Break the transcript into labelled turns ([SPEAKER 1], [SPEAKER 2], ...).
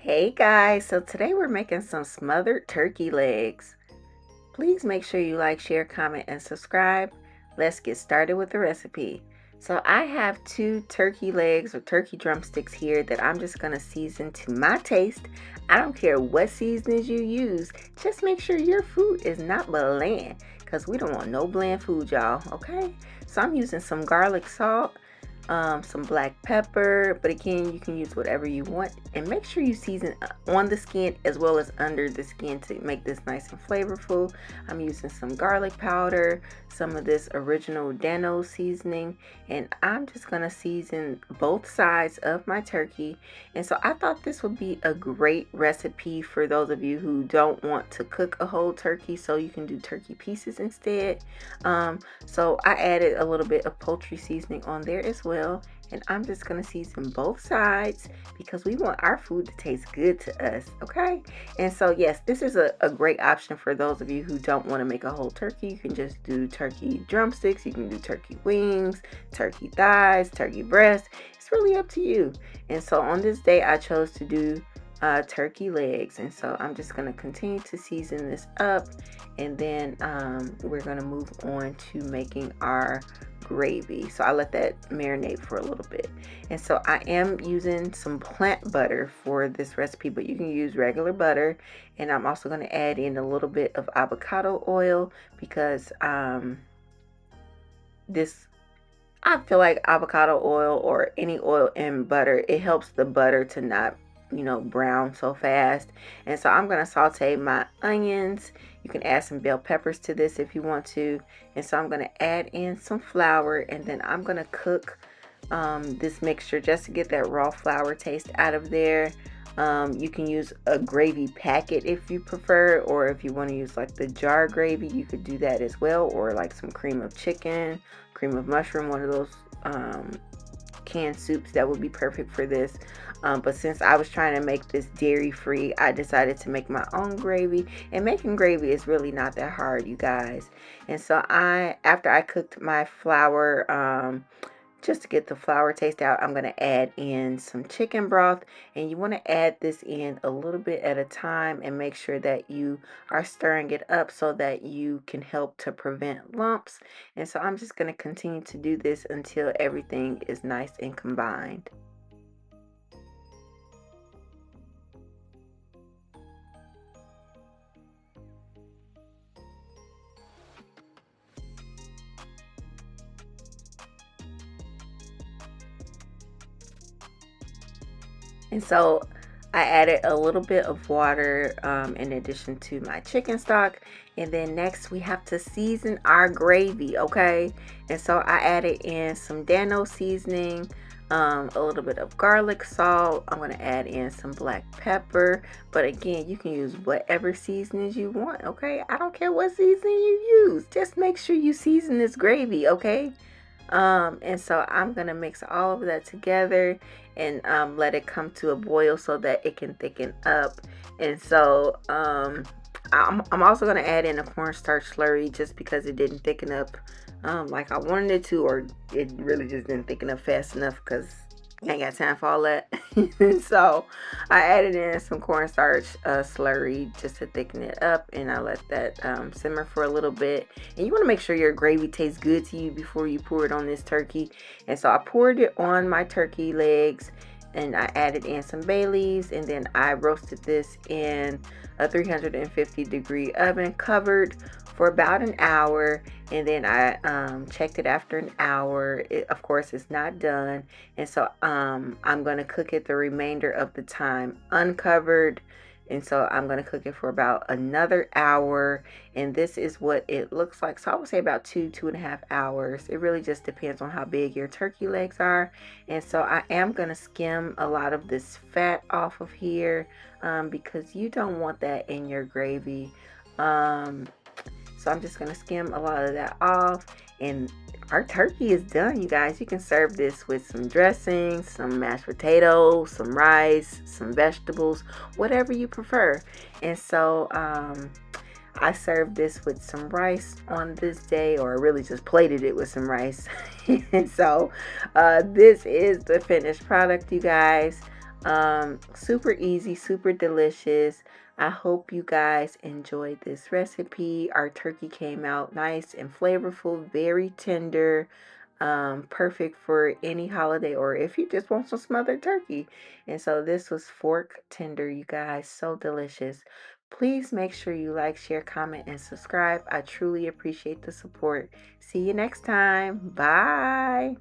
[SPEAKER 1] Hey guys, so today we're making some smothered turkey legs. Please make sure you like, share, comment, and subscribe. Let's get started with the recipe. So I have 2 turkey legs or turkey drumsticks here that I'm just going to season to my taste. I don't care what seasonings you use, just make sure your food is not bland because we don't want no bland food, y'all, okay? So I'm using some garlic salt, some black pepper, but again, you can use whatever you want, and make sure you season on the skin as well as under the skin to make this nice and flavorful. I'm using some garlic powder, some of this original Dano seasoning, and I'm just gonna season both sides of my turkey. And so I thought this would be a great recipe for those of you who don't want to cook a whole turkey, so you can do turkey pieces instead. So I added a little bit of poultry seasoning on there as well. And I'm just going to season both sides because we want our food to taste good to us, okay? And so, yes, this is a great option for those of you who don't want to make a whole turkey. You can just do turkey drumsticks, you can do turkey wings, turkey thighs, turkey breast. It's really up to you. And so on this day, I chose to do turkey legs, and so I'm just going to continue to season this up, and then we're going to move on to making our gravy. So I let that marinate for a little bit. And so I am using some plant butter for this recipe, but you can use regular butter. And I'm also going to add in a little bit of avocado oil because this I feel like avocado oil or any oil in butter, it helps the butter to not, brown so fast. And so I'm going to saute my onions. You can add some bell peppers to this if you want to. And so I'm going to add in some flour, and then I'm going to cook this mixture just to get that raw flour taste out of there. You can use a gravy packet if you prefer, or if you want to use like the jar gravy, you could do that as well, or like some cream of chicken, cream of mushroom, one of those canned soups that would be perfect for this. But since I was trying to make this dairy free, I decided to make my own gravy, and making gravy is really not that hard, you guys. And so after I cooked my flour, just to get the flour taste out, I'm going to add in some chicken broth, and you want to add this in a little bit at a time and make sure that you are stirring it up so that you can help to prevent lumps. And so I'm just going to continue to do this until everything is nice and combined. And so I added a little bit of water in addition to my chicken stock. And then next we have to season our gravy, okay? And so I added in some Dano seasoning, a little bit of garlic salt. I'm going to add in some black pepper. But again, you can use whatever seasonings you want, okay? I don't care what seasoning you use. Just make sure you season this gravy, okay? And so I'm going to mix all of that together and let it come to a boil so that it can thicken up. And so I'm also going to add in a cornstarch slurry just because it didn't thicken up like I wanted it to, or it really just didn't thicken up fast enough because I ain't got time for all that. So I added in some cornstarch slurry just to thicken it up, and I let that simmer for a little bit. And you want to make sure your gravy tastes good to you before you pour it on this turkey. And so I poured it on my turkey legs, and I added in some bay leaves, and then I roasted this in a 350-degree oven covered for about an hour. And then I checked it after an hour. Of course, it's not done. And so I'm going to cook it the remainder of the time uncovered. And so I'm going to cook it for about another hour. And this is what it looks like. So I would say about 2.5 hours. It really just depends on how big your turkey legs are. And so I am going to skim a lot of this fat off of here because you don't want that in your gravy. So I'm just going to skim a lot of that off, and our turkey is done, you guys. You can serve this with some dressing, some mashed potatoes, some rice, some vegetables, whatever you prefer. And so I served this with some rice on this day, or really just plated it with some rice. And so this is the finished product, you guys. Super easy, super delicious. I hope you guys enjoyed this recipe. Our turkey came out nice and flavorful, very tender, perfect for any holiday or if you just want some smothered turkey. And so this was fork tender, you guys, so delicious. Please make sure you like, share, comment, and subscribe. I truly appreciate the support. See you next time. Bye.